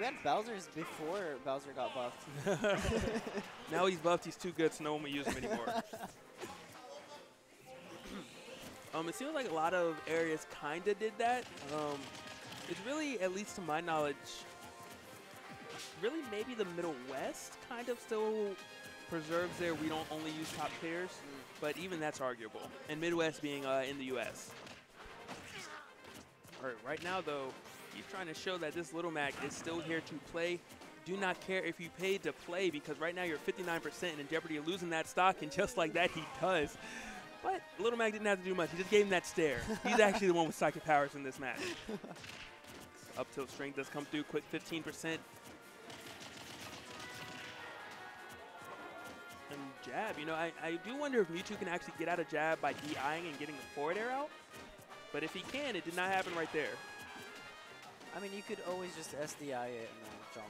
We had Bowser's before Bowser got buffed. Now he's buffed, he's too good, so no one will use him anymore. It seems like a lot of areas kind of did that. It's really, at least to my knowledge, really maybe the Middle West kind of still preserves there. We don't only use top tiers, but even that's arguable. And Midwest being in the US. All right now though, he's trying to show that this Little Mac is still here to play. Do not care if you paid to play, because right now you're 59% and in jeopardy of losing that stock, and just like that he does. But Little Mac didn't have to do much. He just gave him that stare. He's actually the one with psychic powers in this match. Up tilt strength does come through, quick 15%. And jab, you know, I do wonder if Mewtwo can actually get out of jab by DIing and getting the forward air out. But if he can, it did not happen right there. I mean, you could always just SDI it and then jump.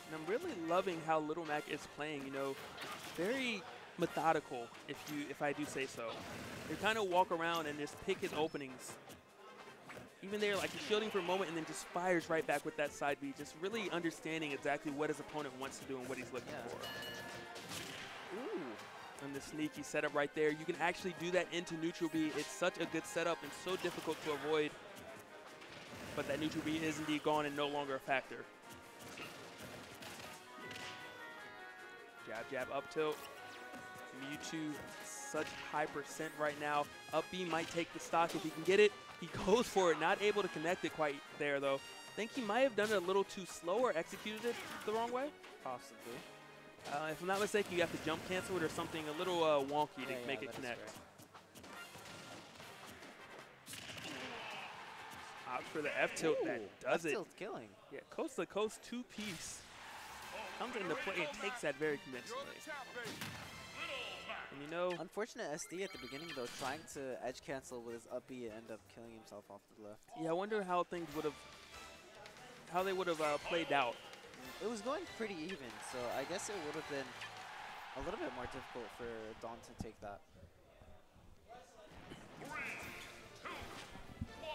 And I'm really loving how Little Mac is playing, you know, very methodical, if I do say so. They kind of walk around and just pick his openings. Even there, like, he's shielding for a moment and then just fires right back with that side B, just really understanding exactly what his opponent wants to do and what he's looking for. Ooh. And the sneaky setup right there. You can actually do that into neutral B. It's such a good setup and so difficult to avoid. But that neutral B is indeed gone and no longer a factor. Jab, jab, up tilt. Mewtwo, such high percent right now. Up B might take the stock if he can get it. He goes for it, not able to connect it quite there though. Think he might have done it a little too slow or executed it the wrong way. Possibly. If I'm not mistaken, you have to jump cancel it or something a little wonky to make it connect. Opts for the F tilt. That does it. F-tilt's killing. Yeah, coast to coast two-piece. Comes into play and takes that very convincingly. And you know, unfortunate SD at the beginning though, trying to edge cancel with his up B and end up killing himself off to the left. Yeah, I wonder how things would have, how they would have played out. It was going pretty even, so I guess it would have been a little bit more difficult for Don to take that. 3, 2, 1,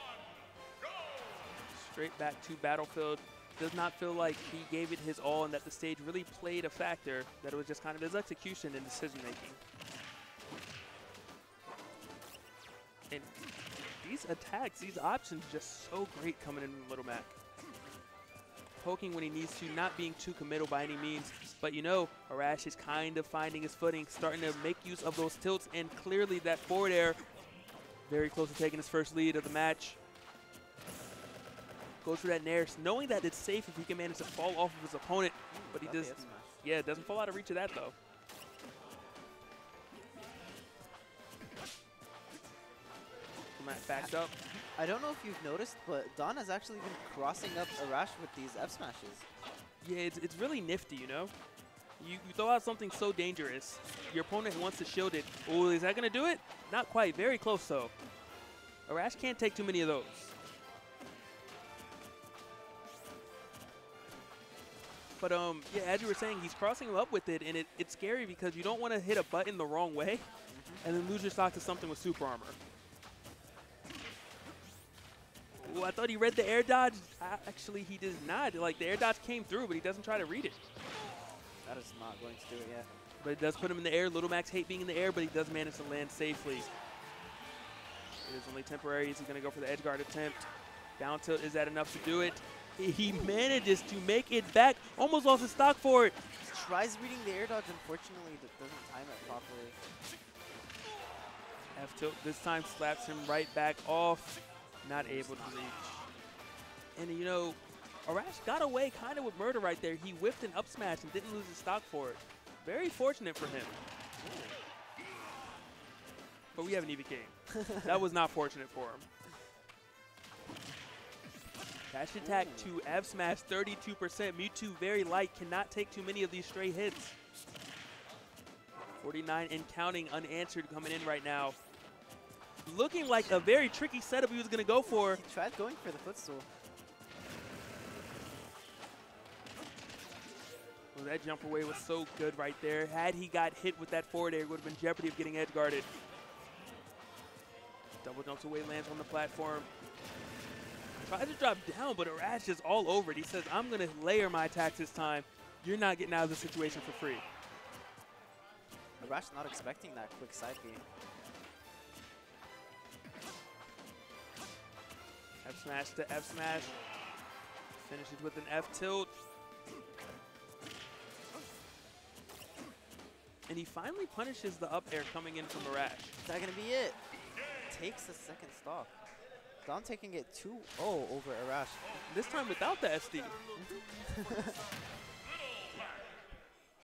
go! Straight back to Battlefield. Does not feel like he gave it his all and that the stage really played a factor, that it was just kind of his execution and decision making. And these attacks, these options, just so great coming in from Little Mac. Poking when he needs to, not being too committal by any means. But you know, Arash is kind of finding his footing, starting to make use of those tilts, and clearly that forward air, very close to taking his first lead of the match. Goes for that nair, knowing that it's safe if he can manage to fall off of his opponent, but he does, yeah, doesn't fall out of reach of that though. Backed up. I don't know if you've noticed, but Don has actually been crossing up Arash with these F smashes. Yeah, it's really nifty, you know? You throw out something so dangerous, your opponent wants to shield it. Oh, is that going to do it? Not quite. Very close, though. Arash can't take too many of those. But, yeah, as you were saying, he's crossing him up with it, and it's scary because you don't want to hit a button the wrong way and then lose your stock to something with super armor. Ooh, I thought he read the air dodge. Actually, he does not. Like, the air dodge came through, but he doesn't try to read it. That is not going to do it yet. But it does put him in the air. Little Max hate being in the air, but he does manage to land safely. It is only temporary. Is he going to go for the edge guard attempt? Down tilt, is that enough to do it? He manages to make it back. Almost lost his stock for it. Tries reading the air dodge. Unfortunately, that doesn't time it properly. F tilt this time slaps him right back off. Not able to reach. And, you know, Arash got away kind of with murder right there. He whipped an up smash and didn't lose his stock for it. Very fortunate for him. But we have an even game. That was not fortunate for him. Dash attack to F smash, 32%. Mewtwo very light, cannot take too many of these stray hits. 49 and counting unanswered coming in right now. Looking like a very tricky setup he was going to go for. He tried going for the footstool. Well, that jump away was so good right there. Had he got hit with that forward air, it would have been jeopardy of getting edge guarded. Double jumps away, lands on the platform. Tries to drop down, but Arash is all over it. He says, I'm going to layer my attacks this time. You're not getting out of the situation for free. Arash not expecting that quick side B. F smash to F smash. Finishes with an F tilt. And he finally punishes the up air coming in from Arash. Is that going to be it? Takes the second stock. Don taking it 2-0 over Arash. This time without the SD.